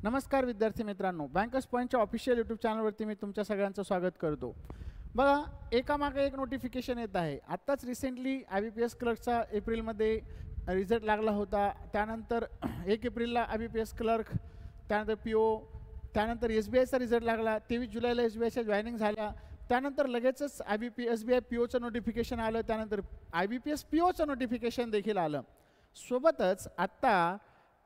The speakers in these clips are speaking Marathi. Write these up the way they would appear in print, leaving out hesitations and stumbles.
नमस्कार विद्यार्थी मित्रांनो, बँकर्स पॉईंटच्या ऑफिशियल यूट्यूब चॅनलवरती मी तुमच्या सगळ्यांचं स्वागत करतो. बघा, एकामागे एक नोटिफिकेशन येत आहे. आत्ताच रिसेंटली IBPS क्लर्कचा एप्रिलमध्ये रिझल्ट लागला होता. त्यानंतर 1 एप्रिलला IBPS क्लर्क, त्यानंतर PO, त्यानंतर SBIचा रिझल्ट लागला. 23 जुलैला SBIच्या जॉईनिंग झाल्या. त्यानंतर लगेचच SBI POचं नोटिफिकेशन आलं. त्यानंतर IBPS POचं नोटिफिकेशन देखील आलं. सोबतच आत्ता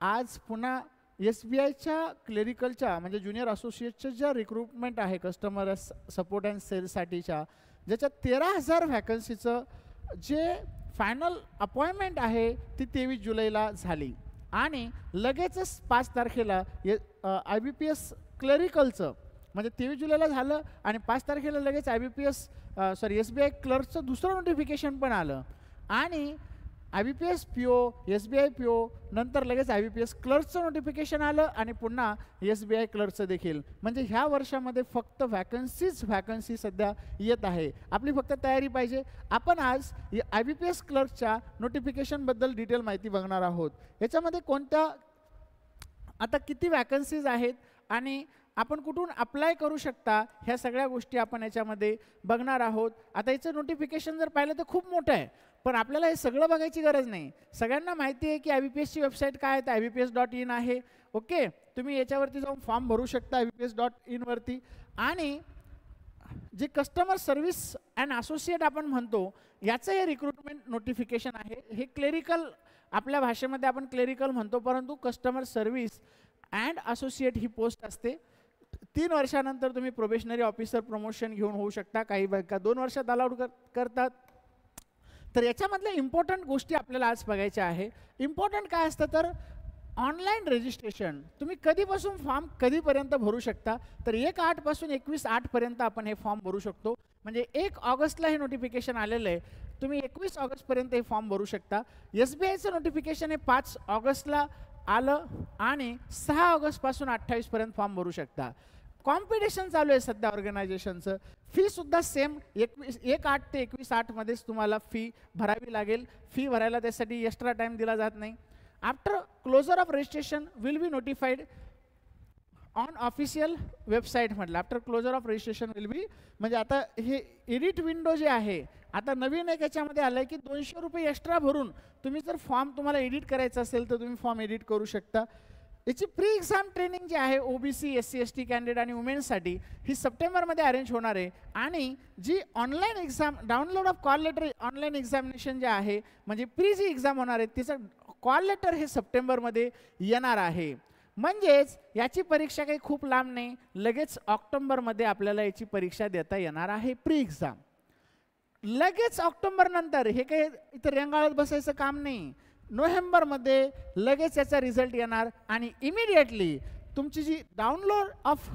आज पुन्हा SBIच्या क्लेरिकलच्या म्हणजे ज्युनियर असोसिएटच्या ज्या रिक्रुटमेंट आहे कस्टमर सपोर्ट अँड सेल्ससाठीच्या, ज्याच्यात 13,000 व्हॅकन्सीचं जे फायनल अपॉइंटमेंट आहे ती 23 जुलैला झाली. आणि लगेचच 5 तारखेला IBPS क्लेरिकलचं म्हणजे 23 जुलैला झालं आणि 5 तारखेला लगेच SBI क्लर्कचं दुसरं नोटिफिकेशन पण आलं. आणि IBPS PO, SBI PO नंतर लगेच IBPS क्लर्कचं नोटिफिकेशन आलं आणि पुन्हा SBI क्लर्कचं देखील. म्हणजे ह्या वर्षामध्ये फक्त व्हॅकन्सी सध्या येत आहे. आपली फक्त तयारी पाहिजे. आपण आज IBPS क्लर्कच्या नोटिफिकेशनबद्दल डिटेल माहिती बघणार आहोत. याच्यामध्ये कोणत्या आता किती व्हॅकन्सीज आहेत आणि आपण कुठून अप्लाय करू शकता ह्या सगळ्या गोष्टी आपण याच्यामध्ये बघणार आहोत. आता याचं नोटिफिकेशन जर पाहिलं तर खूप मोठं आहे, पण आपल्याला हे सगळं बघायची गरज नाही. सगळ्यांना माहिती आहे की IBPSची वेबसाईट काय आहे, तर IBPS.in आहे. ओके, तुम्ही याच्यावरती जाऊन फॉर्म भरू शकता IBPS.in वरती. आणि जे कस्टमर सर्व्हिस अँड असोसिएट आपण म्हणतो याचं हे रिक्रुटमेंट नोटिफिकेशन आहे. हे क्लेरिकल, आपल्या भाषेमध्ये आपण क्लेरिकल म्हणतो, परंतु customer service and associate he post असते. 3 वर्षानंतर तुम्ही प्रोबेशनरी ऑफिसर प्रमोशन घेऊन होऊ शकता. काही बँका 2 वर्षात अलाउड करतात. तर याच्यामधल्या इम्पॉर्टंट गोष्टी आपल्याला आज बघायच्या आहे. इम्पॉर्टंट काय असतं तर ऑनलाईन रजिस्ट्रेशन. तुम्ही कधीपासून फॉर्म कधीपर्यंत भरू शकता, तर 1/8 पासून 21/8 पर्यंत आपण हे फॉर्म भरू शकतो. म्हणजे 1 ऑगस्टला हे नोटिफिकेशन आलेलं आहे. तुम्ही 21 ऑगस्टपर्यंत हे फॉर्म भरू शकता. SBIचं नोटिफिकेशन हे 5 ऑगस्टला आलं आणि 6 ऑगस्टपासून 28 पर्यंत फॉर्म भरू शकता. कॉम्पिटिशन चालू आहे सध्या ऑर्गनायझेशनचं. फीसुद्धा सेम 1/8 ते 21/8 मध्येच तुम्हाला फी भरावी लागेल. फी भरायला त्यासाठी एक्स्ट्रा टाईम दिला जात नाही. After closure of registration will be notified on official website म्हटलं. After closure of registration will be म्हणजे आता हे एडिट विंडो जे आहे, आता नवीन एक याच्यामध्ये आलं आहे की 200 रुपये एक्स्ट्रा भरून तुम्ही जर फॉर्म तुम्हाला एडिट करायचा असेल तर तुम्ही फॉर्म एडिट करू शकता. याची प्री एक्झाम ट्रेनिंग जी आहे OBC SC ST कॅन्डिडेट आणि वुमेन्ससाठी ही सप्टेंबरमध्ये अरेंज होणार आहे. आणि जी online exam, download of call letter online examination जे आहे म्हणजे प्री जी एक्झाम होणार आहे तिचं कॉल लेटर हे सप्टेंबरमध्ये येणार आहे. म्हणजेच याची परीक्षा काही खूप लांब नाही, लगेच ऑक्टोबरमध्ये आपल्याला याची परीक्षा देता येणार आहे प्री एक्झाम. लगेच ऑक्टोबर नंतर हे काही इथं रेंगाळत बसायचं काम नाही. नोव्हेंबरमध्ये लगेच याचा रिझल्ट येणार आणि इमिडिएटली तुमची जी डाउनलोड ऑफ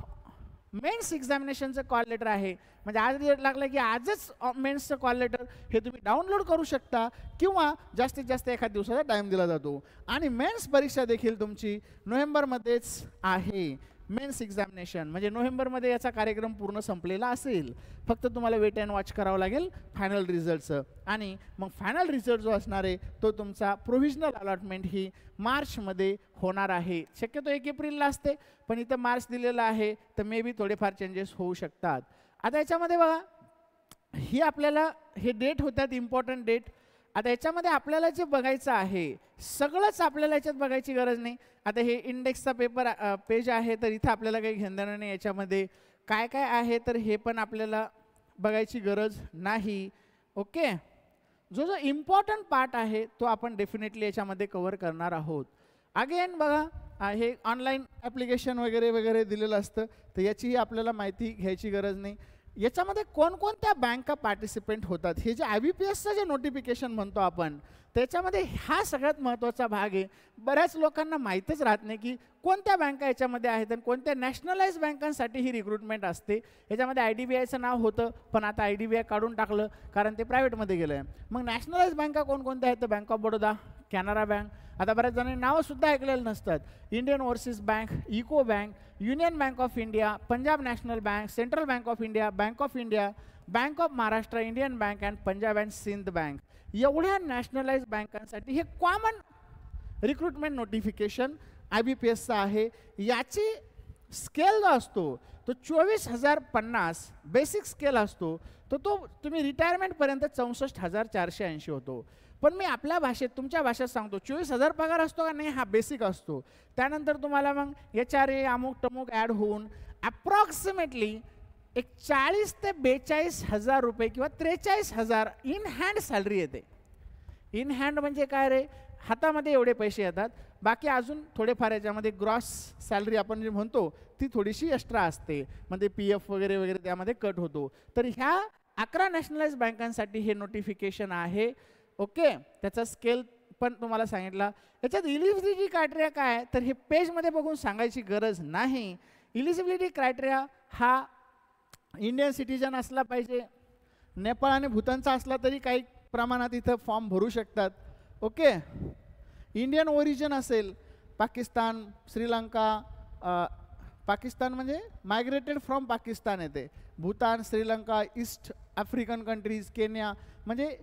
मेन्स एक्झामिनेशनचं कॉल लेटर आहे म्हणजे आज रिझल्ट लागला की आजच मेन्सचं कॉल लेटर हे तुम्ही डाउनलोड करू शकता किंवा जास्तीत जास्त एखाद्या दिवसाचा टाईम दिला जातो. आणि मेन्स परीक्षा देखील तुमची नोव्हेंबरमध्येच आहे. मेन्स एक्झामिनेशन म्हणजे नोव्हेंबरमध्ये याचा कार्यक्रम पूर्ण संपलेला असेल. फक्त तुम्हाला वेट अँड वॉच करावं लागेल फायनल रिझल्टचं. आणि मग फायनल रिझल्ट जो असणार आहे तो तुमचा प्रोव्हिजनल अलॉटमेंट ही मार्चमध्ये होणार आहे. शक्यतो 1 एप्रिलला असते, पण इथं मार्च दिलेलं आहे तर मे बी थोडेफार चेंजेस होऊ शकतात. आता याच्यामध्ये बघा, ही आपल्याला हे डेट होतात इम्पॉर्टंट डेट. आता याच्यामध्ये आपल्याला जे बघायचं आहे सगळंच आपल्याला याच्यात बघायची गरज नाही. आता हे इंडेक्सचा पेज आहे तर इथं आपल्याला काही घेणं नाही. याच्यामध्ये काय काय आहे तर हे पण आपल्याला बघायची गरज नाही. ओके, जो इम्पॉर्टंट पार्ट आहे तो आपण डेफिनेटली याच्यामध्ये कव्हर करणार आहोत. अगेन बघा, हे ऑनलाईन ॲप्लिकेशन वगैरे वगैरे दिलेलं असतं तर याचीही आपल्याला माहिती घ्यायची गरज नाही. याच्यामध्ये कोणकोणत्या बँका पार्टिसिपेंट होतात हे जे IBPSचं जे नोटिफिकेशन म्हणतो आपण त्याच्यामध्ये हा सगळ्यात महत्त्वाचा भाग आहे. बऱ्याच लोकांना माहीतच राहत नाही की कोणत्या बँका याच्यामध्ये आहेत आणि कोणत्या नॅशनलाइज बँकांसाठी ही रिक्रुटमेंट असते. याच्यामध्ये IDBIचं नाव होतं पण आता IDBI काढून टाकलं कारण ते प्रायव्हेटमध्ये गेलं आहे. मग नॅशनलाइज बँका कोणकोणत्या आहेत तर Bank of Baroda, Canara Bank, आता बऱ्याच जणांनी नावंसुद्धा ऐकलेलं नसतात. Indian Overseas Bank, UCO Bank, Union Bank of India, Punjab National Bank, Central Bank of India, Bank of India, Bank of Maharashtra, Indian Bank and Punjab and Sind Bank. एवढ्या नॅशनलाइज बँकांसाठी हे कॉमन रिक्रुटमेंट नोटिफिकेशन IBPSचा आहे. याची स्केल जो असतो तो 24,050 बेसिक स्केल असतो, तो तुम्ही रिटायरमेंटपर्यंत 64,480 होतो. पण मी आपल्या भाषेत तुमच्या भाषेत सांगतो 24,000 पगार असतो का नाही, हा बेसिक असतो. त्यानंतर तुम्हाला मग HRA अमुक टमुक ॲड होऊन अप्रॉक्सिमेटली एक 40 ते 42,000 रुपये किंवा 43,000 इन हँड सॅलरी येते. इन हँड म्हणजे काय रे, हातामध्ये एवढे पैसे येतात. बाकी अजून थोडेफार याच्यामध्ये ग्रॉस सॅलरी आपण जे म्हणतो ती थोडीशी एक्स्ट्रा असते, म्हणजे PF वगैरे वगैरे त्यामध्ये कट होतो. तर ह्या 11 नॅशनलाइज बँकांसाठी हे नोटिफिकेशन आहे. ओके, त्याचा स्केल पण तुम्हाला सांगितला. याच्यात इलिजिबिलिटी क्रायटेरिया काय आहे, तर हे पेजमध्ये बघून सांगायची गरज नाही. इलिजिबिलिटी क्रायटेरिया हा इंडियन सिटीजन असला पाहिजे, नेपाळ आणि भूतानचा असला तरी काही प्रमाणात इथं फॉर्म भरू शकतात. ओके, इंडियन ओरिजिन असेल, पाकिस्तान, श्रीलंका, पाकिस्तान म्हणजे मायग्रेटेड फ्रॉम पाकिस्तान येते, Bhutan, Sri Lanka, east African countries, Kenya म्हणजे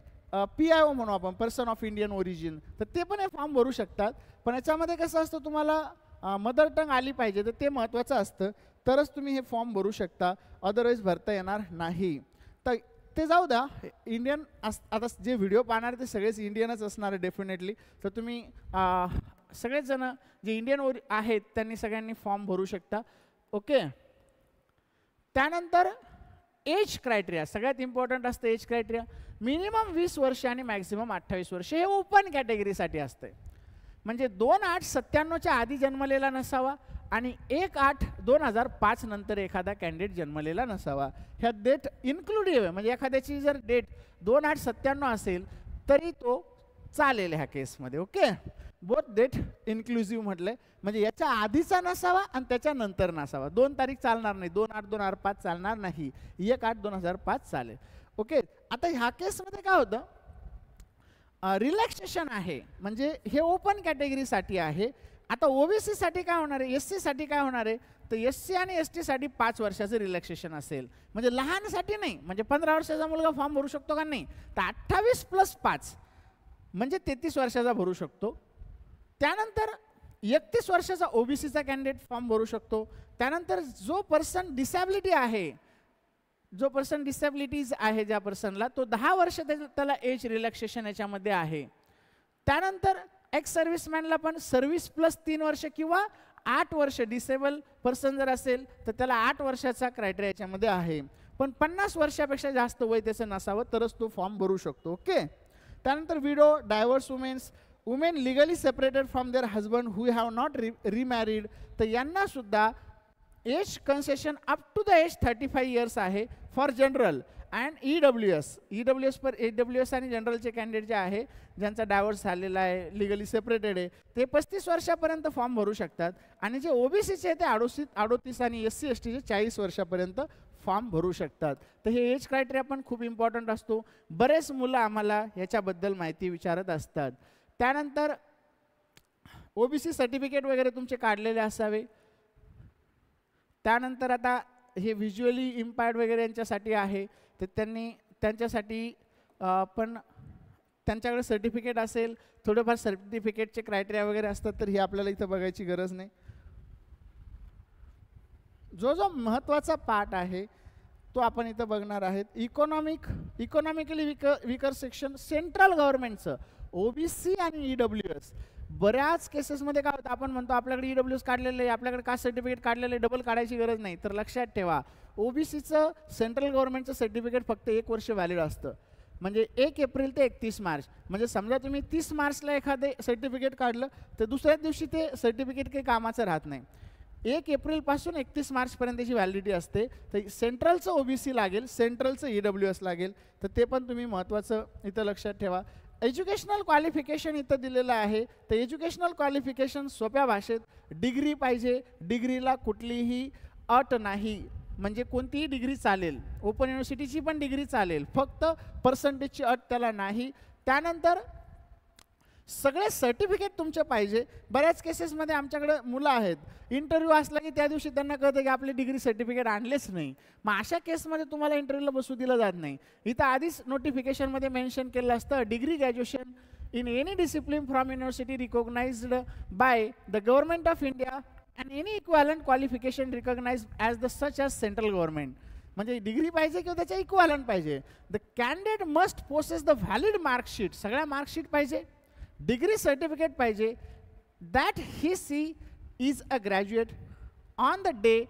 PIO म्हणू आपण, पर्सन ऑफ इंडियन ओरिजिन, तर ते पण हे फॉर्म भरू शकतात. पण याच्यामध्ये कसं असतं, तुम्हाला मदर टंग आली पाहिजे, तर ते महत्त्वाचं असतं, तरच तुम्ही हे फॉर्म भरू शकता, अदरवाईज भरता येणार नाही. तर ते जाऊ द्या. इंडियन आता जे व्हिडिओ पाहणार ते सगळेच इंडियनच असणार आहे डेफिनेटली. तर तुम्ही सगळेच जण जे इंडियन आहेत त्यांनी सगळ्यांनी फॉर्म भरू शकता. ओके, त्यानंतर एज क्रायटेरिया सगळ्यात इम्पॉर्टंट असतं. एज क्रायटेरिया मिनिमम 20 वर्ष आणि मॅक्सिमम 28 वर्ष हे ओपन कॅटेगरीसाठी असते. म्हणजे 2/8/97च्या आधी जन्मलेला नसावा आणि 1/8/2005 नंतर एखादा कॅन्डिडेट जन्मलेला नसावा. ह्या डेट इन्क्लुडिव्ह आहे, म्हणजे एखाद्याची जर डेट 2/8/97 असेल तरी तो चालेल ह्या केसमध्ये. ओके, बोथ डेट इन्क्लुझिव्ह म्हटलंय, म्हणजे याच्या आधीचा नसावा आणि त्याच्या नंतर नसावा. 2 तारीख चालणार नाही, 2/8/2005 चालणार नाही, 1/8/2005 चालेल. ओके, आता ह्या केसमध्ये काय होतं, रिलॅक्सेशन आहे, म्हणजे हे ओपन कॅटेगरीसाठी आहे. आता OBC साठी काय होणार आहे, SC साठी काय होणार आहे, तर SC आणि ST साठी 5 वर्षाचं रिलॅक्सेशन असेल. म्हणजे लहानसाठी नाही, म्हणजे 15 वर्षाचा मुलगा फॉर्म भरू शकतो का नाही, तर 28 + 5 म्हणजे 33 वर्षाचा भरू शकतो. त्यानंतर 31 वर्षाचा OBCचा कॅन्डिडेट फॉर्म भरू शकतो. त्यानंतर जो पर्सन डिसॅबिलिटी आहे, जो पर्सन डिसॅबिलिटीज आहे ज्या पर्सनला, तो 10 वर्ष त्याला एज रिलॅक्सेशन याच्यामध्ये आहे. त्यानंतर एक्स सर्व्हिसमॅनला पण सर्व्हिस + 3 वर्ष किंवा 8 वर्ष, डिसेबल पर्सन जर असेल तर त्याला 8 वर्षाचा क्रायटेरिया याच्यामध्ये आहे. पण 50 वर्षापेक्षा जास्त वय त्याचं नसावं तरच तो फॉर्म भरू शकतो. ओके, त्यानंतर widow, divorce women legally separated from their husband who have not remarried, तर यांना सुद्धा age concession up to the age 35 years आहे फॉर जनरल अँड EWS पर EWS आणि जनरलचे कॅन्डिडेट जे आहे ज्यांचा डायव्हर्स झालेला आहे, लिगली सेपरेटेड आहे, ते 35 वर्षापर्यंत फॉर्म भरू शकतात. आणि जे OBCचे ते 38 आणि SC STचे 40 वर्षापर्यंत फॉर्म भरू शकतात. तर हे एज क्रायटेरिया पण खूप इम्पॉर्टंट असतो. बरेच मुलं आम्हाला याच्याबद्दल माहिती विचारत असतात. त्यानंतर OBC सर्टिफिकेट वगैरे तुमचे काढलेले असावे. त्यानंतर आता हे व्हिज्युअली इम्पायर्ड वगैरे यांच्यासाठी आहे, तर त्यांच्यासाठी पण त्यांच्याकडे सर्टिफिकेट असेल, थोडेफार सर्टिफिकेटचे क्रायटेरिया वगैरे असतात, तर ही आपल्याला इथं बघायची गरज नाही. जो महत्त्वाचा पार्ट आहे तो आपण इथं बघणार आहेत. इकॉनॉमिकली विकर सेक्शन सेंट्रल गव्हर्नमेंटचं OBC आणि EWS. बऱ्याच केसेसमध्ये काय होतं, आपण म्हणतो आपल्याकडे EWS काढलेलं आहे, आपल्याकडे कास्ट सर्टिफिकेट काढलेलं आहे, डबल काढायची गरज नाही. तर लक्षात ठेवा, OBCचं सेंट्रल गव्हर्नमेंटचं सर्टिफिकेट फक्त 1 वर्ष व्हॅलिड असतं. म्हणजे 1 एप्रिल ते 31 मार्च. म्हणजे समजा तुम्ही 30 मार्चला एखादे सर्टिफिकेट काढलं तर दुसऱ्याच दिवशी ते सर्टिफिकेट काही कामाचं राहत नाही. 1 एप्रिलपासून 31 मार्चपर्यंतची व्हॅलिडिटी असते. तर सेंट्रलचं OBC लागेल, सेंट्रलचं EWS लागेल. तर ते पण तुम्ही महत्त्वाचं इथं लक्षात ठेवा. एज्युकेशनल क्वालिफिकेशन इथं दिलेलं आहे. तर एज्युकेशनल क्वालिफिकेशन सोप्या भाषेत डिग्री पाहिजे. डिग्रीला कुठलीही अट नाही, म्हणजे कोणतीही डिग्री चालेल, ओपन युनिव्हर्सिटीची पण डिग्री चालेल, फक्त पर्सेंटेजची अट त्याला नाही. त्यानंतर सगळे सर्टिफिकेट तुमचे पाहिजे. बऱ्याच केसेसमध्ये आमच्याकडे मुलं आहेत, इंटरव्ह्यू असला की त्या दिवशी त्यांना कळतं की आपले डिग्री सर्टिफिकेट आणलेच नाही. मग अशा केसमध्ये तुम्हाला इंटरव्ह्यूला बसू दिलं जात नाही. इथं आधीच नोटिफिकेशनमध्ये मेन्शन केलं असतं degree graduation in any discipline from university recognized by the government of India and any equivalent qualification recognized as the such as central government. म्हणजे डिग्री पाहिजे किंवा त्याच्या इक्वालंट पाहिजे. The candidate must possess the valid marksheet, सगळ्या मार्कशीट पाहिजे, डिग्री सर्टिफिकेट पाहिजे, that he she is a graduate on the day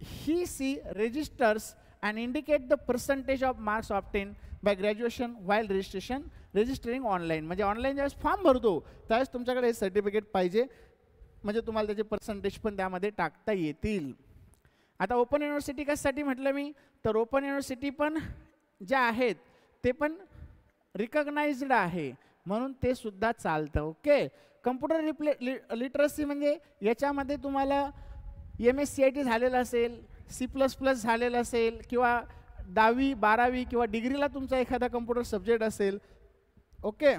he she registers and indicate the percentage of marks obtain by graduation while registering online. म्हणजे ऑनलाईन ज्यावेळेस फॉर्म भरतो त्यावेळेस तुमच्याकडे हे सर्टिफिकेट पाहिजे, म्हणजे तुम्हाला त्याचे पर्सेंटेज पण त्यामध्ये टाकता येतील. आता ओपन युनिव्हर्सिटी कशासाठी म्हटलं मी, तर ओपन युनिव्हर्सिटी पण ज्या आहेत ते पण रिकग्नाइज्ड आहे म्हणून ते सुद्धा चालतं. ओके. कम्प्युटर लिटरसी म्हणजे याच्यामध्ये तुम्हाला MSCIT झालेलं असेल, C++ झालेलं असेल किंवा 10वी 12वी किंवा डिग्रीला तुमचा एखादा कम्प्युटर सब्जेक्ट असेल. ओके.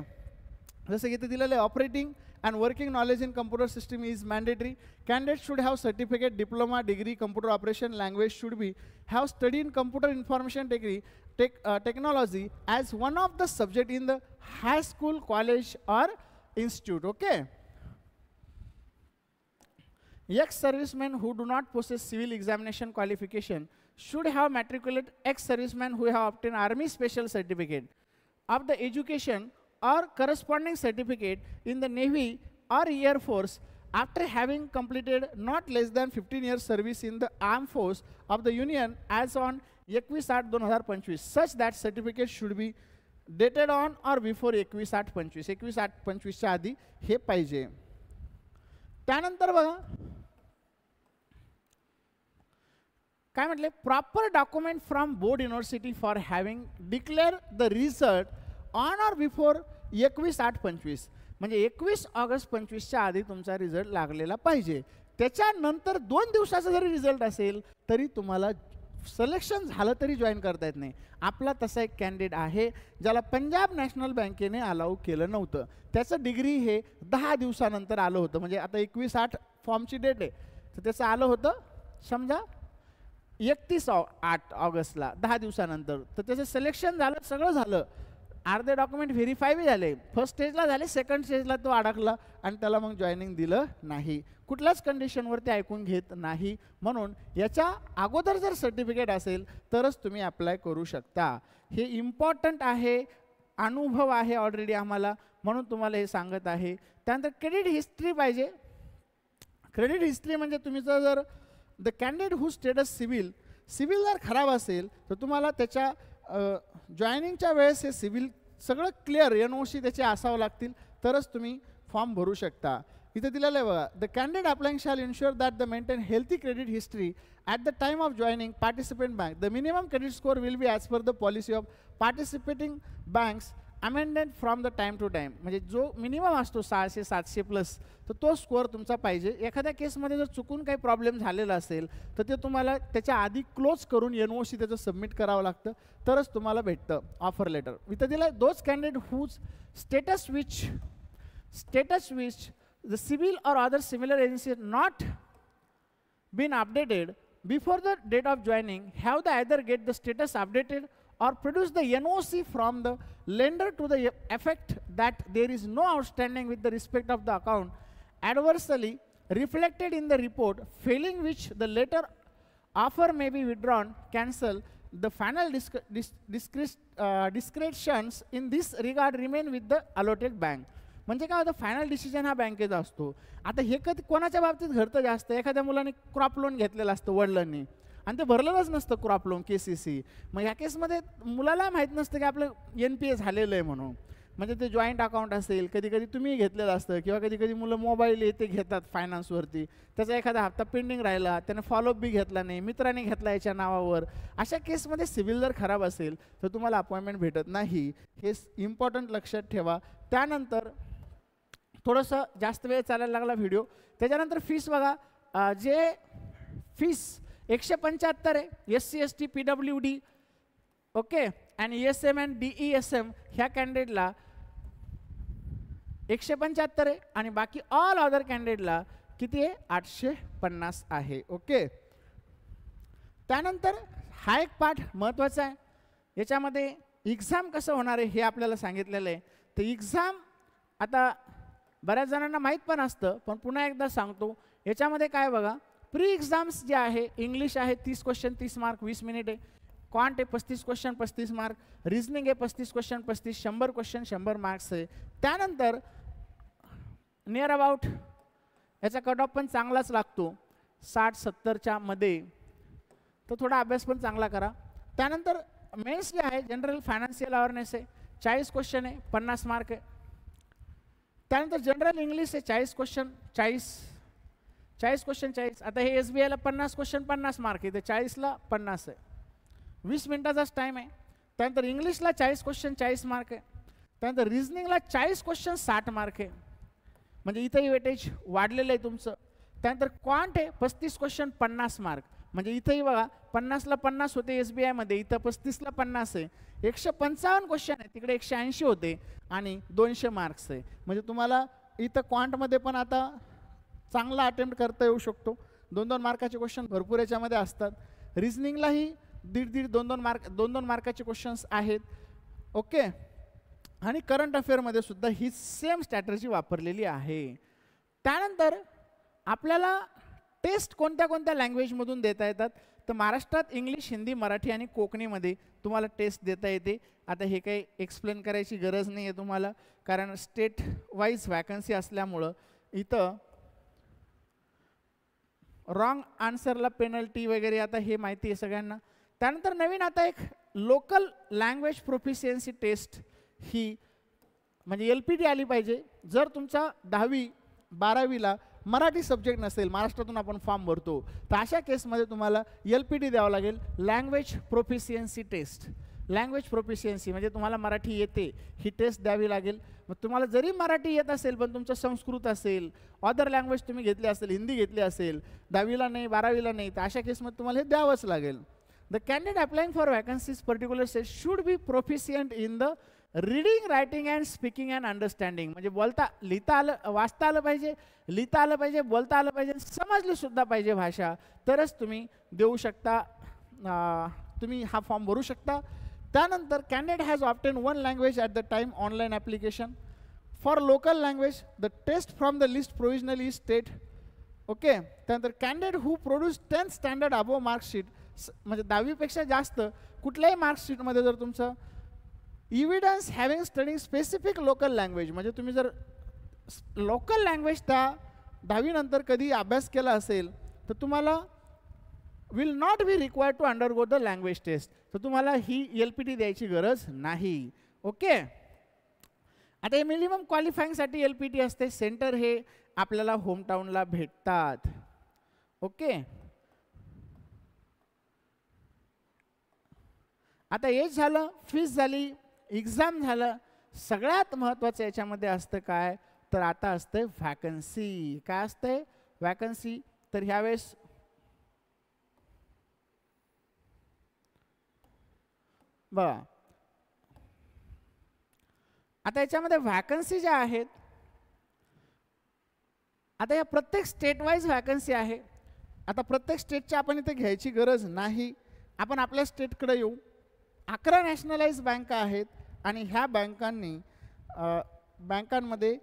जसं की इथे दिलेलं आहे, operating and working knowledge in computer system is mandatory. Candidates should have certificate, diploma, degree, computer operation language should be have studied in computer information technology as one of the subject in the high school, college or institute. Okay. Ex-servicemen who do not possess civil examination qualification should have matriculate ex-servicemen who have obtained Army Special Certificate of the education or corresponding certificate in the Navy or Air Force after having completed not less than 15 years service in the armed force of the Union as on 21/8/2025. Such that certificate should be dated on or before 21/8/25. 21/8/25 च्या आधी हे पाहिजे. त्यानंतर बघा काय म्हटले, proper document from board university for having declare the result on or before 21/8/25. म्हणजे 21 ऑगस्ट 25च्या आधी तुमचा रिझल्ट लागलेला पाहिजे. त्याच्यानंतर 2 दिवसाचा जरी रिझल्ट असेल तरी तुम्हाला सिलेक्शन झालं तरी जॉईन करता येत नाही. आपला तसा एक कॅन्डिडेट आहे ज्याला पंजाब नॅशनल बँकेने अलाउ केलं नव्हतं, त्याचं डिग्री हे 10 दिवसानंतर आलं होतं. म्हणजे आता 21/8 फॉर्मची डेट आहे तर त्याचं आलं होतं समजा 31 ऑगस्टला 10 दिवसानंतर. तर त्याचं सिलेक्शन झालं, सगळं झालं, अर्धे डॉक्युमेंट व्हेरीफाय बी झाले, फर्स्ट स्टेजला झाले, सेकंड स्टेजला तो अडकला आणि त्याला मग जॉईनिंग दिलं नाही. कुठल्याच कंडिशनवरती ऐकून घेत नाही. म्हणून याच्या अगोदर जर सर्टिफिकेट असेल तरच तुम्ही अप्लाय करू शकता. हे इम्पॉर्टंट आहे, अनुभव आहे ऑलरेडी आम्हाला म्हणून तुम्हाला हे सांगत आहे. त्यानंतर क्रेडिट हिस्ट्री पाहिजे. क्रेडिट हिस्ट्री म्हणजे तुमचं जर the candidate who status civil जर खराब असेल तर तुम्हाला त्याच्या जॉईनिंगच्या वेळेस हे सिव्हिल सगळं क्लिअर NOC त्याचे असावं लागतील तरच तुम्ही फॉर्म भरू शकता. इथे दिलेलं आहे बघा, the candidate applying shall ensure that the maintain healthy credit history at the time of joining participant bank. The minimum credit score will be as per the policy of participating banks amended from the time to time. म्हणजे जो मिनिमम असतो 600 700+ तर तो स्कोअर तुमचा पाहिजे. एखाद्या केसमध्ये जर चुकून काही प्रॉब्लेम झालेला असेल तर ते तुम्हाला त्याच्या आधी क्लोज करून NOC त्याचं सबमिट करावं लागतं तरच तुम्हाला भेटतं ऑफर लेटर. इथं दिलं आहे, those candidate whose status which the civil or other similar agency not been updated before the date of joining have the either get the status updated or produce the NOC from the lender to the effect that there is no outstanding with the respect of the account adversely reflected in the report, failing which the later offer may be withdrawn, cancel. The final discretions in this regard remain with the allotted bank. म्हणजे काय होतं, फायनल डिसिजन हा बँकेचा असतो. आता हे कधी कोणाच्या बाबतीत घडतं जास्त, एखाद्या मुलाने क्रॉप लोन घेतलेलं असतं वडिलांनी आणि ते भरलेलंच नसतं क्रॉप लोन KCC. मग ह्या केसमध्ये मुलाला माहीत नसतं की आपलं NPA झालेलं आहे म्हणून. म्हणजे ते जॉईंट अकाउंट असेल, कधी कधी तुम्ही घेतलेलं असतं किंवा कधी कधी मुलं मोबाईल ते घेतात फायनान्सवरती, त्याचा एखादा हप्ता पेंडिंग राहिला, त्याने फॉलोअप बी घेतला नाही, मित्राने घेतला याच्या नावावर. अशा केसमध्ये सिव्हिल जर खराब असेल तर तुम्हाला अपॉइंटमेंट भेटत नाही. हे इम्पॉर्टंट लक्षात ठेवा. त्यानंतर थोडंसं जास्त वेळ चालायला लागला व्हिडिओ. त्याच्यानंतर फीस बघा, जे फीस 175 आहे SC ST PWD ओके आणि ESM आणि DESM ह्या कॅन्डिडेटला 175 आहे आणि बाकी ऑल अदर कॅन्डिडेटला किती आहे 850 आहे. ओके. त्यानंतर हा एक पाठ महत्त्वाचा आहे, याच्यामध्ये एक्झाम कसं होणार आहे हे आपल्याला सांगितलेलं आहे. तर एक्झाम आता बऱ्याच जणांना माहीत पण असतं, पण पुन्हा एकदा सांगतो. याच्यामध्ये काय बघा, प्री एक्झाम्स जे आहे, इंग्लिश आहे 30 क्वेश्चन 30 मार्क 20 मिनिट आहे. क्वांट आहे 35 क्वेश्चन 35 मार्क. रिझनिंग आहे 35 क्वेश्चन 35 100 क्वेश्चन 100 मार्क्स आहे. त्यानंतर नियर अबाउट याचा कट ऑफ पण चांगलाच लागतो 60-70च्या मध्ये, तर थोडा अभ्यास पण चांगला करा. त्यानंतर मेन्स जे आहे जनरल फायनान्शियल अवेअरनेस आहे 40 क्वेश्चन आहे 50 मार्क आहे. त्यानंतर जनरल इंग्लिश आहे 40 क्वेश्चन 40 क्वेश्चन 40. आता हे SBIला 50 क्वेश्चन 50 मार्क आहे, तर 40ला 50 आहे, 20 मिनिटाचाच टाईम आहे. त्यानंतर इंग्लिशला 40 क्वेश्चन 40 मार्क आहे. त्यानंतर रिझनिंगला 40 क्वेश्चन 60 मार्क आहे, म्हणजे इथंही वेटेज वाढलेलं आहे तुमचं. त्यानंतर क्वांट आहे 35 क्वेश्चन 50 मार्क, म्हणजे इथंही बघा 50ला 50 होते SBIमध्ये, इथं 35ला 50 आहे. 155 क्वेश्चन आहे, तिकडे 180 होते आणि 200 मार्क्स आहे. म्हणजे तुम्हाला इथं क्वांटमध्ये पण आता चांगला अटेम्प्ट करता येऊ शकतो. 2-2 मार्काचे क्वेश्चन भरपूर याच्यामध्ये असतात. रिझनिंगलाही 1.5 2-2 मार्काचे क्वेश्चन्स आहेत. ओके, आणि करंट अफेअरमध्ये सुद्धा ही सेम स्ट्रॅटर्जी वापरलेली आहे. त्यानंतर आपल्याला टेस्ट कोणत्या कोणत्या लँग्वेजमधून देता येतात, तर महाराष्ट्रात इंग्लिश, हिंदी, मराठी आणि कोकणीमध्ये तुम्हाला टेस्ट देता येते. आता हे काही एक्सप्लेन करायची गरज नाही आहे तुम्हाला, कारण स्टेट वाईज वॅकन्सी असल्यामुळं इथं रॉंग आन्सरला पेनल्टी वगैरे आता हे माहिती आहे सगळ्यांना. त्यानंतर नवीन आता एक लोकल लँग्वेज प्रोफिशियन्सी टेस्ट, ही म्हणजे LPT आली पाहिजे. जर तुमचा 10वी 12वीला मराठी सब्जेक्ट नसेल, महाराष्ट्रातून आपण फॉर्म भरतो, तर अशा केसमध्ये तुम्हाला LPT द्यावं लागेल, language proficiency test. Language proficiency म्हणजे तुम्हाला मराठी येते ही टेस्ट द्यावी लागेल. मग तुम्हाला जरी मराठी येत असेल पण तुमचं संस्कृत असेल, अदर लँग्वेज तुम्ही घेतली असेल, हिंदी घेतली असेल, 10वीला नाही 12वीला नाही, तर अशा केसमध्ये तुम्हाला हे द्यावंच लागेल. The candidate applying for vacancies particular state should be proficient in the reading, writing and speaking and understanding. म्हणजे बोलता लिहिता आलं, वाचता आलं पाहिजे, लिहिता आलं पाहिजे, बोलता आलं पाहिजे, समजली सुद्धा पाहिजे भाषा, तरच तुम्ही देऊ शकता, तुम्ही हा फॉर्म भरू शकता. त्यानंतर candidate has obtain 1 language at the time online application. For local language the test from the list provisionally state. Okay, त्यानंतर candidate who produce 10th standard above marksheet, म्हणजे 10वीपेक्षा जास्त कुठल्याही मार्कशीटमध्ये जर तुमचं evidence having studying specific local language, म्हणजे तुम्ही जर लोकल लँग्वेज त्या 10वी नंतर कधी अभ्यास केला असेल, तर तुम्हाला will not be required to undergo the language test, तर तुम्हाला ही LPT द्यायची गरज नाही. ओके, आता हे मिनिमम क्वालिफाईंगसाठी LPT असते. सेंटर हे आपल्याला होमटाऊनला भेटतात. ओके, आता एज झालं, फीस झाली, एक्झाम झालं. सगळ्यात महत्त्वाचं याच्यामध्ये असतं काय, तर आता असतं वॅकन्सी. काय असतंय वॅकन्सी, तर ह्यावेळेस बघा, आता याच्यामध्ये वॅकन्सी ज्या आहेत, आता या प्रत्येक स्टेट वाईज वॅकन्सी आहे. आता प्रत्येक स्टेटची आपण इथे घ्यायची गरज नाही, आपण आपल्या स्टेटकडे येऊ. 11 नॅशनलाइज बँका आहेत आणि ह्या बँकांमध्ये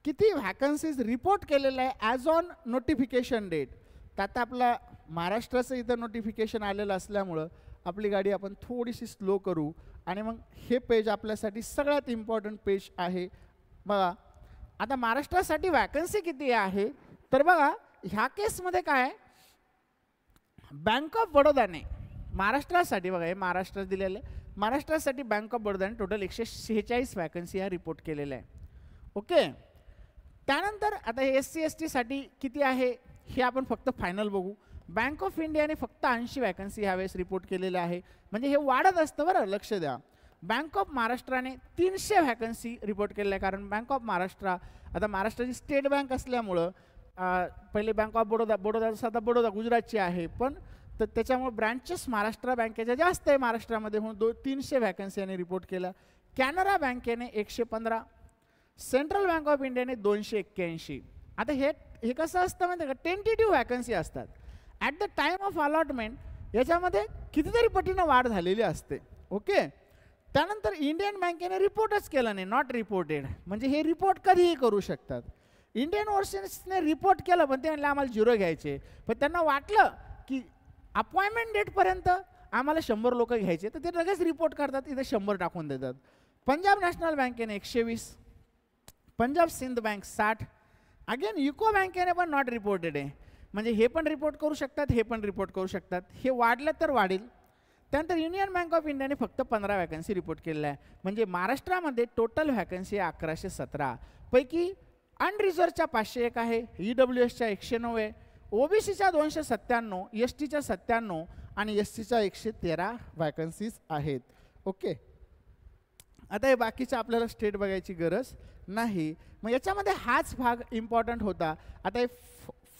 किती व्हॅकन्सीज रिपोर्ट केलेलं आहे ॲज ऑन नोटिफिकेशन डेट. तर आता आपला महाराष्ट्राचं इथं नोटिफिकेशन आलेलं असल्यामुळं आपली गाडी आपण थोडीशी स्लो करू आणि मग हे पेज आपल्यासाठी सगळ्यात इम्पॉर्टंट पेज आहे. बघा, आता महाराष्ट्रासाठी वॅकन्सी किती आहे, तर बघा ह्या केसमध्ये काय, बँक ऑफ बडोदाने महाराष्ट्रासाठी, बघा हे महाराष्ट्रात दिलेलं आहे, महाराष्ट्रासाठी बँक ऑफ बडोदाने टोटल 146 वॅकन्सी ह्या रिपोर्ट केलेल्या आहे. ओके, त्यानंतर आता हे SC ST साठी किती आहे हे आपण फक्त फायनल बघू. बँक ऑफ इंडियाने फक्त 80 वॅकन्सी ह्यावेळेस रिपोर्ट केलेल्या आहे, म्हणजे हे वाढत असतं बरं, लक्ष द्या. बँक ऑफ महाराष्ट्राने 300 वॅकन्सी रिपोर्ट केलेल्या आहे, कारण बँक ऑफ महाराष्ट्र आता महाराष्ट्राची स्टेट बँक असल्यामुळं पहिले बँक ऑफ बडोदा साधा बडोदा गुजरातची आहे, पण तर त्याच्यामुळे ब्रँचेस महाराष्ट्र बँकेच्या जास्त आहे महाराष्ट्रामध्ये, म्हणून 300 वॅकन्सी यांनी रिपोर्ट केल्या. कॅनरा बँकेने 115, सेंट्रल बँक ऑफ इंडियाने 281. आता हे कसं असतं म्हणजे का, टेंटेटिव्ह वॅकन्सी असतात. At the time of allotment याच्यामध्ये कितीतरी पटीनं वाढ झालेली असते. ओके, त्यानंतर इंडियन बँकेने रिपोर्टच केला नाही, नॉट रिपोर्टेड, म्हणजे हे रिपोर्ट कधीही करू शकतात. इंडियन ओव्हरसीजने रिपोर्ट केलं पण ते म्हणलं आम्हाला 0 घ्यायचे, पण त्यांना वाटलं की अपॉइंटमेंट डेटपर्यंत आम्हाला 100 लोक घ्यायचे, तर ते लगेच रिपोर्ट करतात, इथे 100 टाकून देतात. पंजाब नॅशनल बँकेने 120, Punjab Sind bank 60, again UCO बँकेने पण नॉट रिपोर्टेड आहे, म्हणजे हे पण रिपोर्ट करू शकतात, हे पण रिपोर्ट करू शकतात, हे वाढलं तर वाढेल. त्यानंतर युनियन बँक ऑफ इंडियाने फक्त 15 वॅकन्सी रिपोर्ट केलेल्या आहे, म्हणजे महाराष्ट्रामध्ये टोटल वॅकन्सी आहे 1117, पैकी अनरिझर्वच्या 501 आहे, EWSच्या 109 आहे, OBCच्या 297, STच्या 97 आणि SCच्या 113 वॅकन्सीज आहेत. ओके, आता हे बाकीचं आपल्याला स्टेट बघायची गरज नाही. मग याच्यामध्ये हाच भाग इम्पॉर्टंट होता. आता हे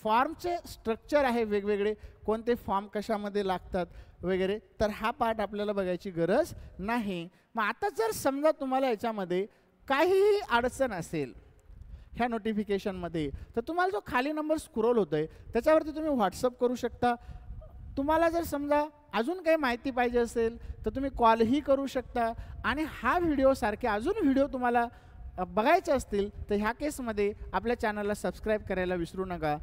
फॉर्मचे स्ट्रक्चर आहे वेगवेगळे, कोणते फॉर्म कशामध्ये लागतात वगैरे, तर हा पार्ट आपल्याला बघायची गरज नाही. मग आता जर समजा तुम्हाला याच्यामध्ये काहीही अडचण असेल ह्या नोटिफिकेशनमध्ये, तर तुम्हाला जो खाली नंबर स्क्रोल होतोय त्याच्यावरती तुम्ही व्हॉट्सअप करू शकता. तुम्हाला जर समजा अजून काही माहिती पाहिजे असेल तर तुम्ही कॉलही करू शकता, आणि हा व्हिडिओसारखे अजून व्हिडिओ तुम्हाला बघायचे असतील तर ह्या केसमध्ये आपल्या चॅनलला सबस्क्राईब करायला विसरू नका,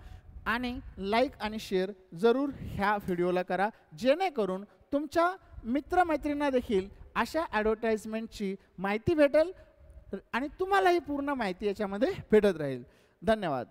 आणि लाईक आणि शेअर जरूर ह्या व्हिडिओला करा, जेणेकरून तुमच्या मित्रमैत्रिणींना देखील अशा ॲडव्हर्टाइजमेंटची माहिती भेटेल आणि तुम्हालाही पूर्ण माहिती याच्यामध्ये भेटत राहील. धन्यवाद.